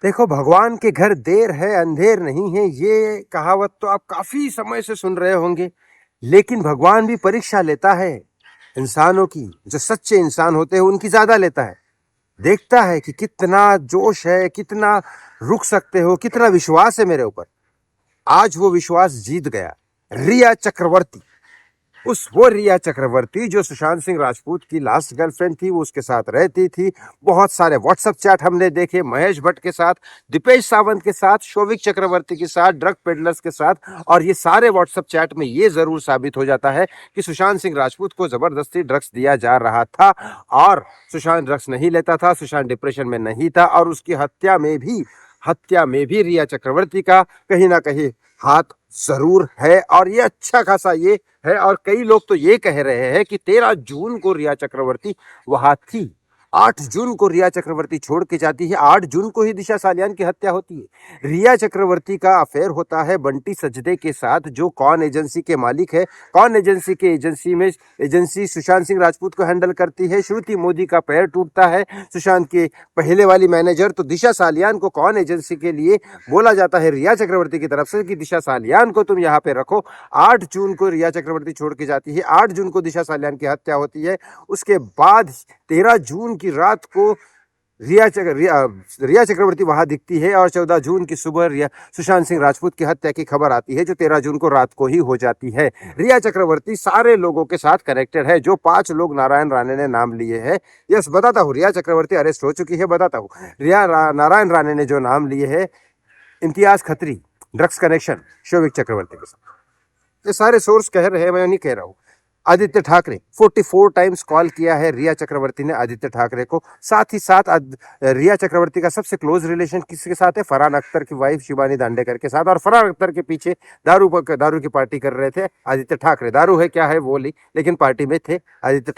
देखो, भगवान के घर देर है अंधेर नहीं है, ये कहावत तो आप काफी समय से सुन रहे होंगे। लेकिन भगवान भी परीक्षा लेता है इंसानों की। जो सच्चे इंसान होते हैं उनकी ज्यादा लेता है। देखता है कि कितना जोश है, कितना रुक सकते हो, कितना विश्वास है मेरे ऊपर। आज वो विश्वास जीत गया। रिया चक्रवर्ती, वो रिया चक्रवर्ती जो सुशांत सिंह राजपूत की लास्ट गर्लफ्रेंड थी, वो उसके साथ रहती थी। बहुत सारे व्हाट्सएप चैट हमने देखे, महेश भट्ट के साथ, दीपेश सावंत के साथ, शोविक चक्रवर्ती के साथ, ड्रग पेडलर्स के साथ। और ये सारे व्हाट्सएप चैट में ये जरूर साबित हो जाता है कि सुशांत सिंह राजपूत को जबरदस्ती ड्रग्स दिया जा रहा था। और सुशांत ड्रग्स नहीं लेता था, सुशांत डिप्रेशन में नहीं था। और उसकी हत्या में भी रिया चक्रवर्ती का कहीं ना कहीं हाथ जरूर है। और ये अच्छा खासा ये है। और कई लोग तो ये कह रहे हैं कि 13 जून को रिया चक्रवर्ती वहां थी। 8 जून को रिया चक्रवर्ती छोड़ के जाती है, 8 जून को ही दिशा सालियान की हत्या होती है। रिया चक्रवर्ती का अफेयर होता है बंटी सजदे के साथ, जो कौन एजेंसी के मालिक है। कौन एजेंसी के एजेंसी सुशांत सिंह राजपूत को हैंडल करती है। श्रुति मोदी का पैर टूटता है, सुशांत के पहले वाली मैनेजर। तो दिशा सालियान को कौन एजेंसी के लिए बोला जाता है रिया चक्रवर्ती की तरफ से कि दिशा सालियान को तुम यहाँ पे रखो। 8 जून को रिया चक्रवर्ती छोड़ के जाती है, 8 जून को दिशा सालियान की हत्या होती है। उसके बाद 13 जून की रात को रिया चक्रवर्ती वहां दिखती है। और 14 जून की सुबह सुशांत सिंह राजपूत की हत्या की खबर आती है, जो 13 जून को रात को ही हो जाती है। रिया चक्रवर्ती सारे लोगों के साथ कनेक्टेड है, जो 5 लोग नारायण राणे ने नाम लिए हैं। यस, बताता हूँ, रिया चक्रवर्ती अरेस्ट हो चुकी है, बताता हूँ। नारायण राणे ने जो नाम लिए है, इम्तियाज खत्री, ड्रग्स कनेक्शन शोविक चक्रवर्ती के साथ। ये सारे सोर्स कह रहे हैं, मैं नहीं कह रहा हूँ। आदित्य ठाकरे 44 टाइम्स कॉल किया है रिया चक्रवर्ती ने आदित्य ठाकरे को। साथ ही साथ रिया चक्रवर्ती का सबसे क्लोज रिलेशन किसके साथ है? फरहान अख्तर की वाइफ शिवानी दांडेकर के साथ। और फरहान अख्तर के पीछे दारू की पार्टी कर रहे थे आदित्य ठाकरे। दारू है क्या है वो ली, लेकिन पार्टी में थे आदित्य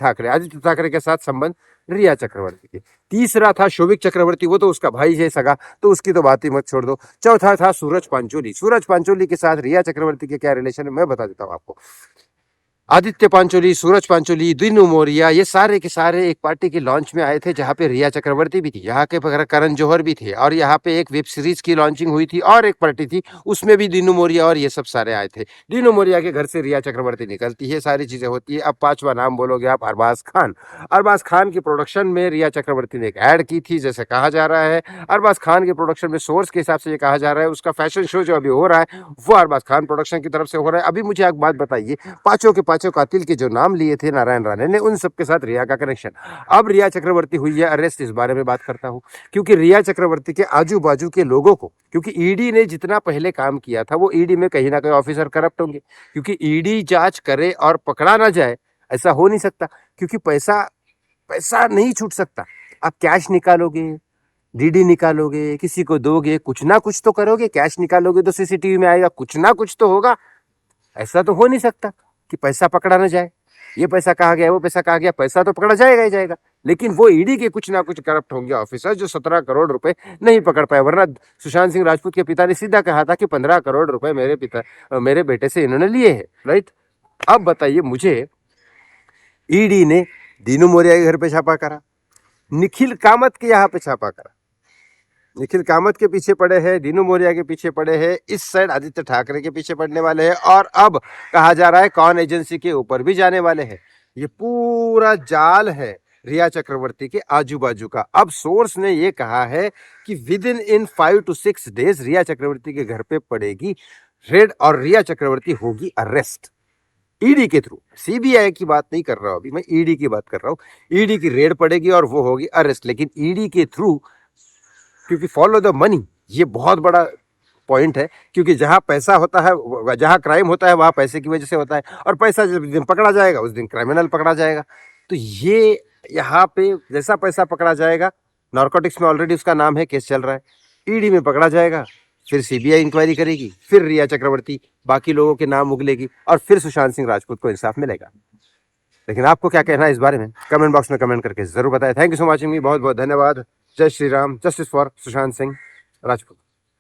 ठाकरे के साथ संबंध रिया चक्रवर्ती के। तीसरा था शोभिक चक्रवर्ती, वो तो उसका भाई है सगा, तो उसकी तो बात ही मत छोड़ दो। चौथा था सूरज पांचोली के साथ रिया चक्रवर्ती के क्या रिलेशन है मैं बता देता हूँ आपको। आदित्य पांचोली, सूरज पांचोली, दीनू मोरिया, ये सारे के सारे एक पार्टी के लॉन्च में आए थे, जहां पे रिया चक्रवर्ती भी थी, यहाँ के करण जौहर भी थे। और यहाँ पे एक वेब सीरीज की लॉन्चिंग हुई थी और एक पार्टी थी, उसमें भी दीनू मोरिया और ये सब सारे आए थे। दीनू मोरिया के घर से रिया चक्रवर्ती निकलती है, सारी चीजें होती है। अब 5वां नाम बोलोगे आप, अरबाज खान। अरबाज खान की प्रोडक्शन में रिया चक्रवर्ती ने एक ऐड की थी, जैसे कहा जा रहा है। अरबाज खान की प्रोडक्शन में सोर्स के हिसाब से ये कहा जा रहा है, उसका फैशन शो जो अभी हो रहा है वो अरबाज खान प्रोडक्शन की तरफ से हो रहा है। अभी मुझे एक बात बताइए, पांचों के पांचों कातिल के जो नाम लिए थे नारायण राणे ने, उन सबके साथ रिया का कनेक्शन। अब रिया चक्रवर्ती हुई है अरेस्ट, इस बारे में बात करता हूं। क्योंकि रिया चक्रवर्ती के आजू बाजू के लोगों को, क्योंकि ईडी ने जितना पहले काम किया था, वो ईडी में कहीं ना कहीं ऑफिसर करप्ट होंगे। क्योंकि ईडी जांच करे और पकड़ा ना जाए, ऐसा हो नहीं सकता। क्योंकि पैसा पैसा नहीं छूट सकता। आप कैश निकालोगे, डीडी निकालोगे, किसी को दोगे, कुछ ना कुछ तो करोगे। कैश निकालोगे तो सीसीटीवी में आएगा, कुछ ना कुछ तो होगा। ऐसा तो हो नहीं सकता कि पैसा पकड़ा ना जाए। ये पैसा कहाँ गया, वो पैसा कहाँ गया, पैसा तो पकड़ा जाएगा ही जाएगा। लेकिन वो ईडी के कुछ ना कुछ करप्ट होंगे ऑफिसर, जो 17 करोड़ रुपए नहीं पकड़ पाए। वरना सुशांत सिंह राजपूत के पिता ने सीधा कहा था कि 15 करोड़ रुपए मेरे बेटे से इन्होंने लिए हैं, राइट। अब बताइए मुझे, ईडी ने दीनू मोरिया के घर पे छापा करा, निखिल कामत के यहाँ पे छापा करा। निखिल कामत के पीछे पड़े हैं, दीनू मोरिया के पीछे पड़े हैं, इस साइड आदित्य ठाकरे के पीछे पड़ने वाले हैं। और अब कहा जा रहा है कौन एजेंसी के ऊपर भी जाने वाले हैं। ये पूरा जाल है रिया चक्रवर्ती के आजू बाजू का। अब सोर्स ने ये कहा है कि विद इन 5 to 6 डेज रिया चक्रवर्ती के घर पे पड़ेगी रेड और रिया चक्रवर्ती होगी अरेस्ट ईडी के थ्रू। सीबीआई की बात नहीं कर रहा हूं अभी मैं, ईडी की बात कर रहा हूं। ईडी की रेड पड़ेगी और वो होगी अरेस्ट, लेकिन ईडी के थ्रू। क्योंकि फॉलो द मनी, ये बहुत बड़ा पॉइंट है। क्योंकि जहां पैसा होता है, जहां क्राइम होता है, वहां पैसे की वजह से होता है। और पैसा जिस दिन पकड़ा जाएगा उस दिन क्रिमिनल पकड़ा जाएगा। तो ये यहाँ पे जैसा पैसा पकड़ा जाएगा, नारकोटिक्स में ऑलरेडी उसका नाम है, केस चल रहा है, ईडी में पकड़ा जाएगा, फिर सीबीआई इंक्वायरी करेगी, फिर रिया चक्रवर्ती, बाकी लोगों के नाम उगलेगी, और फिर सुशांत सिंह राजपूत को इंसाफ मिलेगा। लेकिन आपको क्या कहना है इस बारे में, कमेंट बॉक्स में कमेंट करके जरूर बताएं। थैंक यू सो मच, बहुत बहुत धन्यवाद। जय श्री राम, जस्टिस फॉर सुशांत सिंह राजपूत।